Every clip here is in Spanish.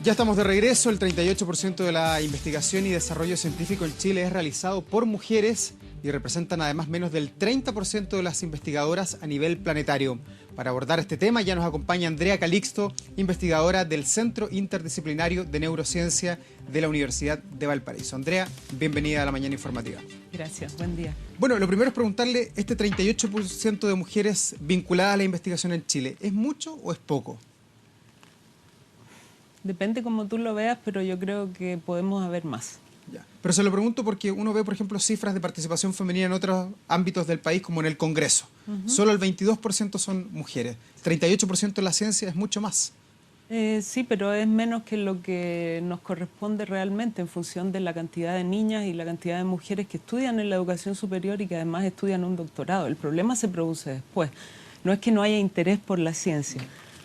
Ya estamos de regreso. El 38% de la investigación y desarrollo científico en Chile es realizado por mujeres y representan además menos del 30% de las investigadoras a nivel planetario. Para abordar este tema ya nos acompaña Andrea Calixto, investigadora del Centro Interdisciplinario de Neurociencia de la Universidad de Valparaíso. Andrea, bienvenida a la Mañana Informativa. Gracias, buen día. Bueno, lo primero es preguntarle, este 38% de mujeres vinculadas a la investigación en Chile, ¿es mucho o es poco? Depende cómo tú lo veas, pero yo creo que podemos haber más. Ya. Pero se lo pregunto porque uno ve, por ejemplo, cifras de participación femenina en otros ámbitos del país, como en el Congreso. Solo el 22% son mujeres. 38% en la ciencia es mucho más. Sí, pero es menos que lo que nos corresponde realmente en función de la cantidad de niñas y la cantidad de mujeres que estudian en la educación superior y que además estudian un doctorado. El problema se produce después. No es que no haya interés por la ciencia.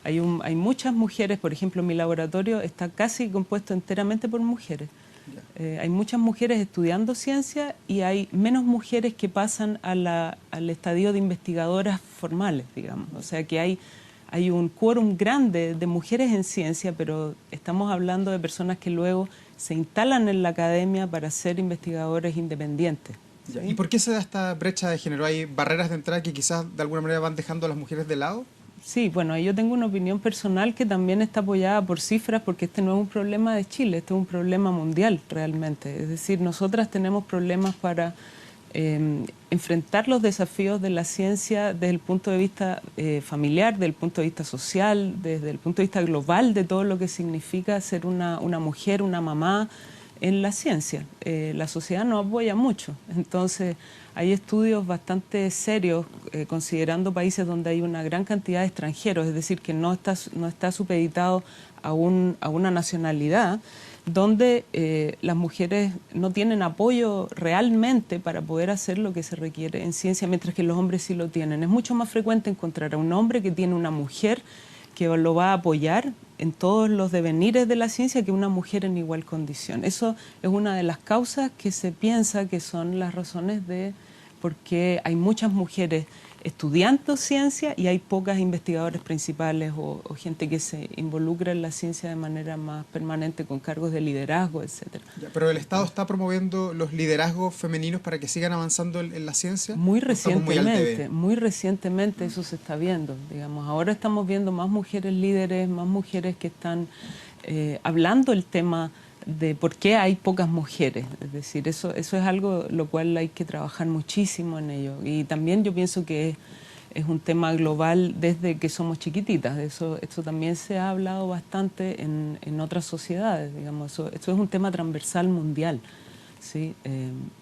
Hay muchas mujeres, por ejemplo, mi laboratorio está casi compuesto enteramente por mujeres. Hay muchas mujeres estudiando ciencia y hay menos mujeres que pasan al estadio de investigadoras formales, digamos. O sea que hay un quórum grande de mujeres en ciencia, pero estamos hablando de personas que luego se instalan en la academia para ser investigadores independientes. ¿Sí? ¿Y por qué se da esta brecha de género? ¿Hay barreras de entrada que quizás de alguna manera van dejando a las mujeres de lado? Sí, bueno, yo tengo una opinión personal que también está apoyada por cifras, porque este no es un problema de Chile, este es un problema mundial realmente. Es decir, nosotras tenemos problemas para enfrentar los desafíos de la ciencia desde el punto de vista familiar, desde el punto de vista social, desde el punto de vista global de todo lo que significa ser una mujer, una mamá en la ciencia. La sociedad no apoya mucho, entonces hay estudios bastante serios considerando países donde hay una gran cantidad de extranjeros, es decir, que no está supeditado a una nacionalidad, donde las mujeres no tienen apoyo realmente para poder hacer lo que se requiere en ciencia, mientras que los hombres sí lo tienen. Es mucho más frecuente encontrar a un hombre que tiene una mujer que lo va a apoyar en todos los devenires de la ciencia que una mujer en igual condición. Eso es una de las causas que se piensa que son las razones de por qué hay muchas mujeres estudiando ciencia y hay pocas investigadores principales o gente que se involucra en la ciencia de manera más permanente con cargos de liderazgo, etc. Pero ¿el Estado está promoviendo los liderazgos femeninos para que sigan avanzando en la ciencia? Muy recientemente eso se está viendo, digamos. Ahora estamos viendo más mujeres líderes, más mujeres que están hablando el tema de por qué hay pocas mujeres. Es decir, eso es algo lo cual hay que trabajar muchísimo en ello. Y también yo pienso que es un tema global desde que somos chiquititas. Esto también se ha hablado bastante en otras sociedades, digamos. Esto es un tema transversal mundial, ¿sí?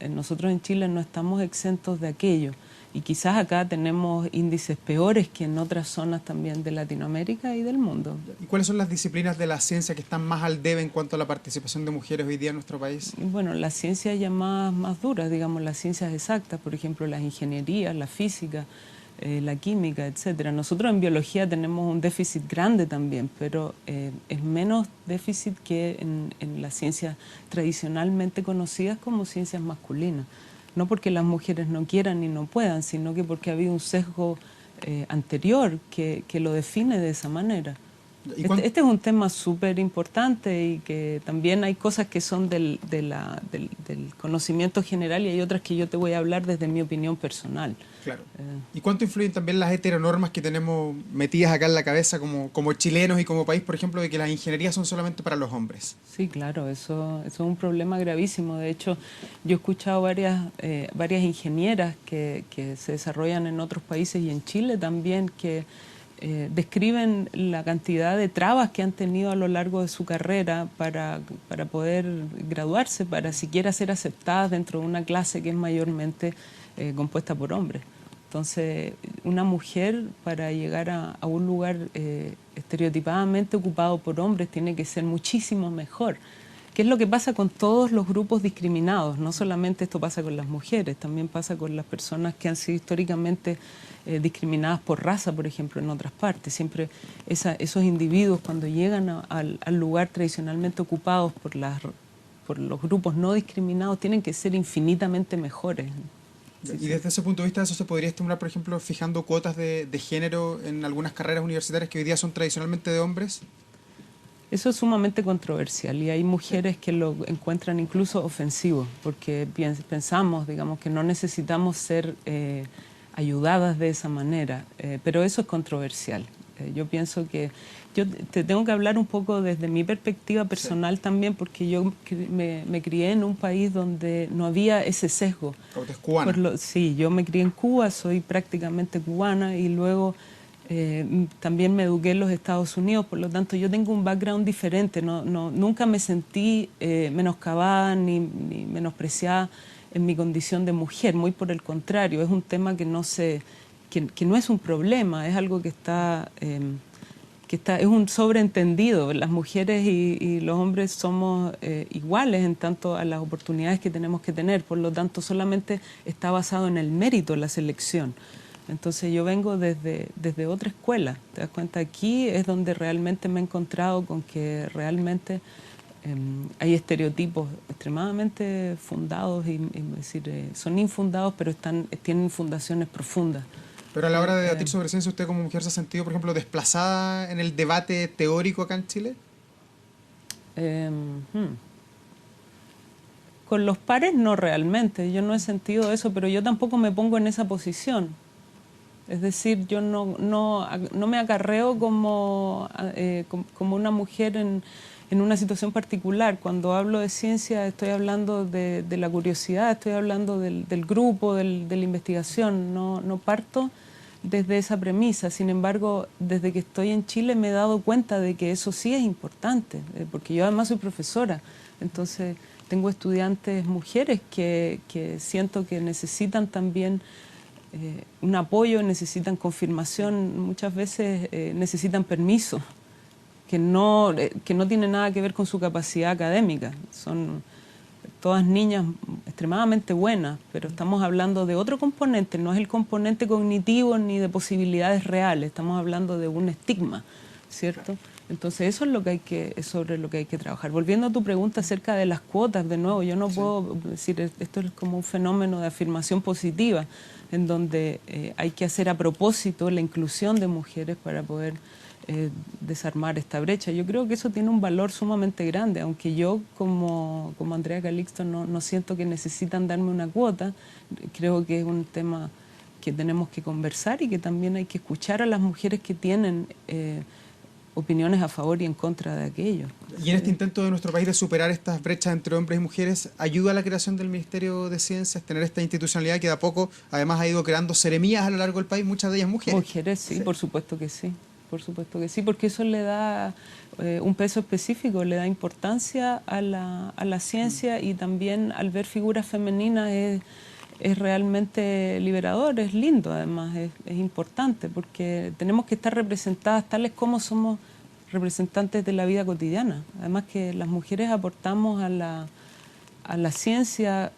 Nosotros en Chile no estamos exentos de aquello. Y quizás acá tenemos índices peores que en otras zonas también de Latinoamérica y del mundo. ¿Y cuáles son las disciplinas de la ciencia que están más al debe en cuanto a la participación de mujeres hoy día en nuestro país? Bueno, las ciencias ya más duras, digamos, las ciencias exactas, por ejemplo, las ingenierías, la física, la química, etcétera. Nosotros en biología tenemos un déficit grande también, pero es menos déficit que en las ciencias tradicionalmente conocidas como ciencias masculinas. No porque las mujeres no quieran ni no puedan, sino que porque ha habido un sesgo anterior que lo define de esa manera. Este es un tema súper importante y que también hay cosas que son del conocimiento general y hay otras que yo te voy a hablar desde mi opinión personal. Claro. ¿Y cuánto influyen también las heteronormas que tenemos metidas acá en la cabeza como chilenos y como país, por ejemplo, de que las ingenierías son solamente para los hombres? Sí, claro, eso es un problema gravísimo. De hecho, yo he escuchado varias ingenieras que se desarrollan en otros países y en Chile también que describen la cantidad de trabas que han tenido a lo largo de su carrera para poder graduarse, para siquiera ser aceptadas dentro de una clase que es mayormente compuesta por hombres. Entonces, una mujer para llegar a un lugar estereotipadamente ocupado por hombres tiene que ser muchísimo mejor. ¿Qué es lo que pasa con todos los grupos discriminados? No solamente esto pasa con las mujeres, también pasa con las personas que han sido históricamente discriminadas por raza, por ejemplo, en otras partes. Siempre esos individuos cuando llegan al lugar tradicionalmente ocupado por los grupos no discriminados tienen que ser infinitamente mejores. Y desde ese punto de vista, ¿eso se podría estimular, por ejemplo, fijando cuotas de género en algunas carreras universitarias que hoy día son tradicionalmente de hombres? Eso es sumamente controversial y hay mujeres que lo encuentran incluso ofensivo, porque pensamos, digamos, que no necesitamos ser ayudadas de esa manera, pero eso es controversial. Yo pienso que yo te tengo que hablar un poco desde mi perspectiva personal también, porque yo me crié en un país donde no había ese sesgo. ¿Usted es cubana? Sí, yo me crié en Cuba, soy prácticamente cubana y luego también me eduqué en los Estados Unidos, por lo tanto yo tengo un background diferente, nunca me sentí menoscabada ni menospreciada en mi condición de mujer, muy por el contrario, es un tema que que no es un problema, es algo que es un sobreentendido. Las mujeres y los hombres somos iguales en tanto a las oportunidades que tenemos que tener, por lo tanto solamente está basado en el mérito la selección. Entonces yo vengo desde otra escuela, te das cuenta, aquí es donde realmente me he encontrado con que realmente hay estereotipos extremadamente fundados es decir, son infundados pero tienen fundaciones profundas. Pero a la hora de debatir sobre ciencia, ¿usted como mujer se ha sentido, por ejemplo, desplazada en el debate teórico acá en Chile? Con los pares no realmente, yo no he sentido eso, pero yo tampoco me pongo en esa posición. Es decir, yo no me acarreo como una mujer en una situación particular. Cuando hablo de ciencia estoy hablando de la curiosidad, estoy hablando del grupo, de la investigación, no parto desde esa premisa. Sin embargo, desde que estoy en Chile me he dado cuenta de que eso sí es importante, porque yo además soy profesora, entonces tengo estudiantes mujeres que siento que necesitan también un apoyo, necesitan confirmación, muchas veces necesitan permiso, que no tiene nada que ver con su capacidad académica. Son todas niñas extremadamente buenas, pero estamos hablando de otro componente, no es el componente cognitivo ni de posibilidades reales, estamos hablando de un estigma, ¿cierto? Entonces eso es sobre lo que hay que trabajar. Volviendo a tu pregunta acerca de las cuotas, de nuevo, yo no puedo decir, esto es como un fenómeno de afirmación positiva, en donde hay que hacer a propósito la inclusión de mujeres para poder desarmar esta brecha. Yo creo que eso tiene un valor sumamente grande, aunque yo como Andrea Calixto no siento que necesitan darme una cuota, creo que es un tema que tenemos que conversar y que también hay que escuchar a las mujeres que tienen opiniones a favor y en contra de aquello. Y en este intento de nuestro país de superar estas brechas entre hombres y mujeres, ¿ayuda a la creación del Ministerio de Ciencias, tener esta institucionalidad que de a poco además ha ido creando seremías a lo largo del país, muchas de ellas mujeres? Mujeres, sí, por supuesto que sí. Por supuesto que sí, porque eso le da un peso específico, le da importancia a la ciencia y también al ver figuras femeninas es realmente liberador, es lindo además, es importante porque tenemos que estar representadas tales como somos representantes de la vida cotidiana. Además que las mujeres aportamos a la ciencia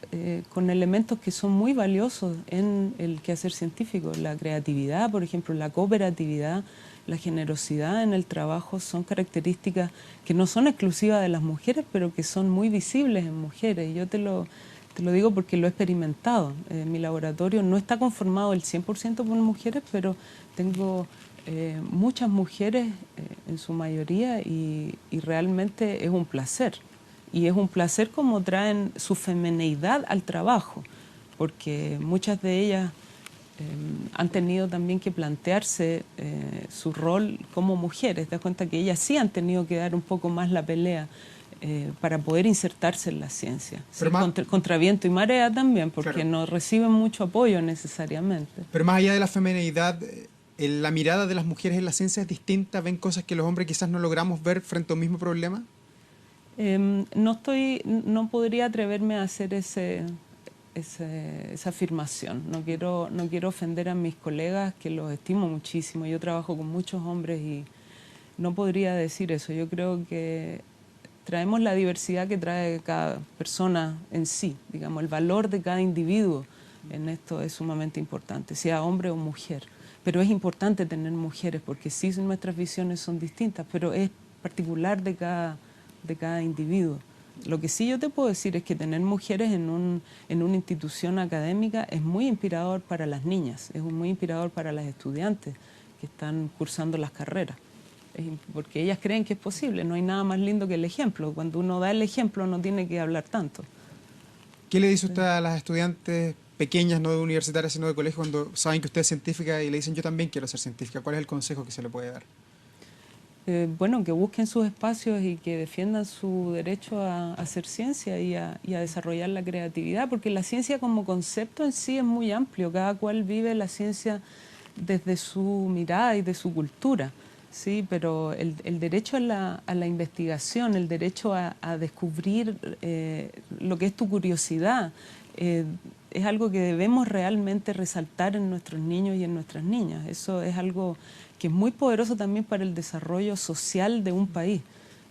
con elementos que son muy valiosos en el quehacer científico, la creatividad, por ejemplo, la cooperatividad, la generosidad en el trabajo son características que no son exclusivas de las mujeres, pero que son muy visibles en mujeres. Y yo te lo digo porque lo he experimentado. Mi laboratorio no está conformado el 100% por mujeres, pero tengo muchas mujeres en su mayoría y realmente es un placer. Y es un placer como traen su femineidad al trabajo, porque muchas de ellas han tenido también que plantearse su rol como mujeres. Te das cuenta que ellas sí han tenido que dar un poco más la pelea para poder insertarse en la ciencia. Sí, contra viento y marea también, porque claro, no reciben mucho apoyo necesariamente. Pero más allá de la femineidad, la mirada de las mujeres en la ciencia es distinta. ¿Ven cosas que los hombres quizás no logramos ver frente a un mismo problema? No podría atreverme a hacer esa afirmación. No quiero ofender a mis colegas, que los estimo muchísimo. Yo trabajo con muchos hombres y no podría decir eso. Yo creo que traemos la diversidad que trae cada persona en sí. Digamos, el valor de cada individuo en esto es sumamente importante, sea hombre o mujer. Pero es importante tener mujeres, porque sí nuestras visiones son distintas, pero es particular de cada individuo. Lo que sí yo te puedo decir es que tener mujeres en una institución académica es muy inspirador para las niñas, es muy inspirador para las estudiantes que están cursando las carreras. porque ellas creen que es posible. No hay nada más lindo que el ejemplo. Cuando uno da el ejemplo no tiene que hablar tanto. ¿Qué le dice usted a las estudiantes pequeñas, no de universitarias, sino de colegio, cuando saben que usted es científica y le dicen yo también quiero ser científica? ¿Cuál es el consejo que se le puede dar? Bueno, que busquen sus espacios y que defiendan su derecho a hacer ciencia y a desarrollar la creatividad, porque la ciencia como concepto en sí es muy amplio. Cada cual vive la ciencia desde su mirada y de su cultura, ¿sí? Pero el derecho a la investigación, el derecho a descubrir lo que es tu curiosidad, es algo que debemos realmente resaltar en nuestros niños y en nuestras niñas. Eso es algo que es muy poderoso también para el desarrollo social de un país,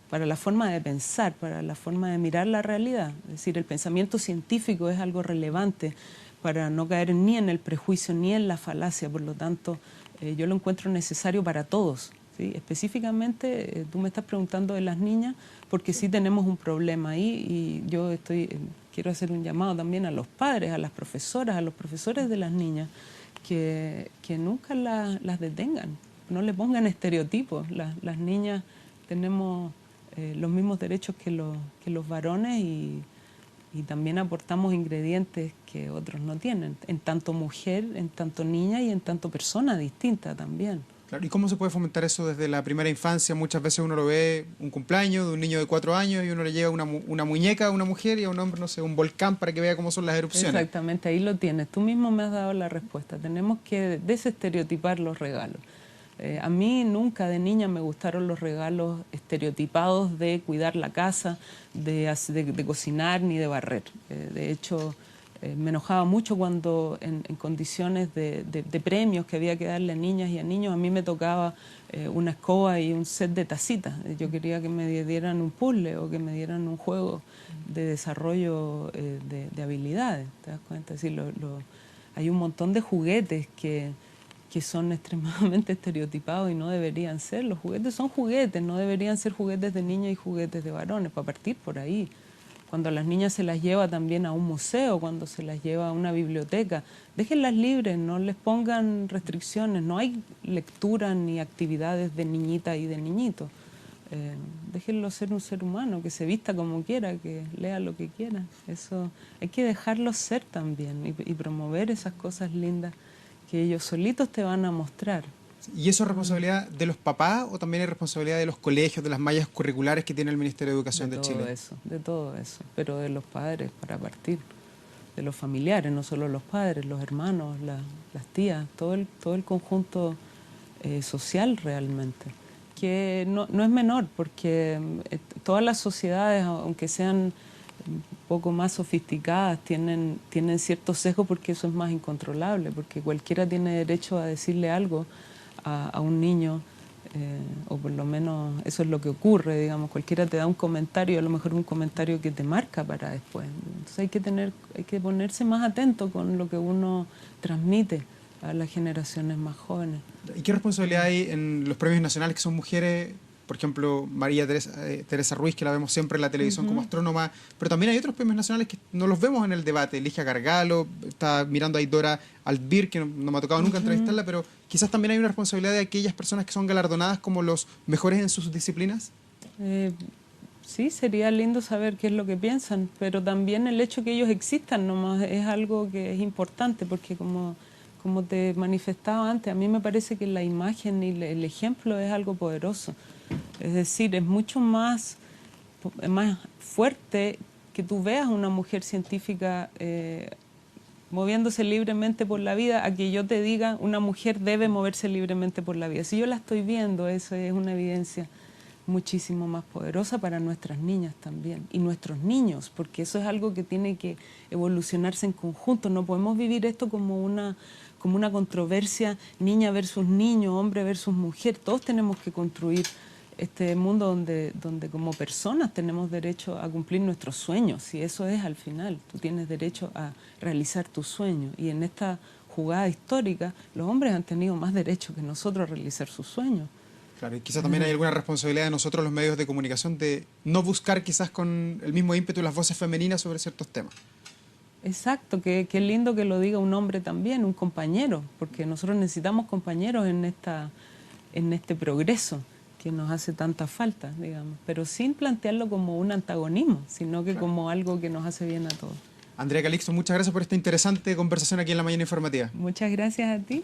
para la forma de pensar, para la forma de mirar la realidad. Es decir, el pensamiento científico es algo relevante para no caer ni en el prejuicio ni en la falacia. Por lo tanto, yo lo encuentro necesario para todos, ¿sí? Específicamente, tú me estás preguntando de las niñas, porque sí tenemos un problema ahí y yo quiero hacer un llamado también a los padres, a las profesoras, a los profesores de las niñas, que nunca las detengan, no le pongan estereotipos. Las niñas tenemos los mismos derechos que los varones y también aportamos ingredientes que otros no tienen, en tanto mujer, en tanto niña y en tanto persona distinta también. Claro, ¿y cómo se puede fomentar eso desde la primera infancia? Muchas veces uno lo ve un cumpleaños de un niño de 4 años y uno le lleva una muñeca a una mujer y a un hombre, no sé, un volcán para que vea cómo son las erupciones. Exactamente, ahí lo tienes. Tú mismo me has dado la respuesta. Tenemos que desestereotipar los regalos. A mí nunca de niña me gustaron los regalos estereotipados de cuidar la casa, de cocinar ni de barrer. De hecho, me enojaba mucho cuando en condiciones de premios que había que darle a niñas y a niños, a mí me tocaba una escoba y un set de tacitas. Yo quería que me dieran un puzzle o que me dieran un juego de desarrollo de habilidades. ¿Te das cuenta? Es decir, hay un montón de juguetes que son extremadamente estereotipados y no deberían ser. Los juguetes son juguetes, no deberían ser juguetes de niños y juguetes de varones, para partir por ahí. Cuando a las niñas se las lleva también a un museo, cuando se las lleva a una biblioteca, déjenlas libres, no les pongan restricciones, no hay lectura ni actividades de niñita y de niñito. Déjenlo ser un ser humano, que se vista como quiera, que lea lo que quiera. Eso hay que dejarlo ser también y promover esas cosas lindas que ellos solitos te van a mostrar. ¿Y eso es responsabilidad de los papás o también es responsabilidad de los colegios, de las mallas curriculares que tiene el Ministerio de Educación de Chile? De todo eso, pero de los padres para partir, de los familiares, no solo los padres, los hermanos, las tías, todo el conjunto social realmente, que no es menor, porque todas las sociedades, aunque sean un poco más sofisticadas, tienen cierto sesgo porque eso es más incontrolable, porque cualquiera tiene derecho a decirle algo a un niño, o por lo menos eso es lo que ocurre, digamos, cualquiera te da un comentario, a lo mejor un comentario que te marca para después. Entonces hay que ponerse más atento con lo que uno transmite a las generaciones más jóvenes. ¿Y qué responsabilidad hay en los premios nacionales que son mujeres? Por ejemplo, María Teresa Ruiz, que la vemos siempre en la televisión como astrónoma, pero también hay otros premios nacionales que no los vemos en el debate. Ligia Gargalo, está mirando a Dora Albir, que no me ha tocado nunca entrevistarla, pero quizás también hay una responsabilidad de aquellas personas que son galardonadas como los mejores en sus disciplinas. Sí, sería lindo saber qué es lo que piensan, pero también el hecho que ellos existan nomás es algo que es importante, porque como te manifestaba antes, a mí me parece que la imagen y el ejemplo es algo poderoso. Es decir, es mucho más fuerte que tú veas una mujer científica moviéndose libremente por la vida a que yo te diga una mujer debe moverse libremente por la vida. Si yo la estoy viendo, eso es una evidencia muchísimo más poderosa para nuestras niñas también y nuestros niños, porque eso es algo que tiene que evolucionarse en conjunto. No podemos vivir esto como una controversia niña versus niño, hombre versus mujer. Todos tenemos que construir este mundo donde como personas tenemos derecho a cumplir nuestros sueños, y eso es al final, tú tienes derecho a realizar tus sueños, y en esta jugada histórica los hombres han tenido más derecho que nosotros a realizar sus sueños. Claro, y quizás también hay alguna responsabilidad de nosotros los medios de comunicación de no buscar quizás con el mismo ímpetu las voces femeninas sobre ciertos temas. Exacto, qué lindo que lo diga un hombre también, un compañero, porque nosotros necesitamos compañeros en este progreso que nos hace tanta falta, digamos, pero sin plantearlo como un antagonismo, sino que como algo que nos hace bien a todos. Andrea Calixto, muchas gracias por esta interesante conversación aquí en La Mañana Informativa. Muchas gracias a ti.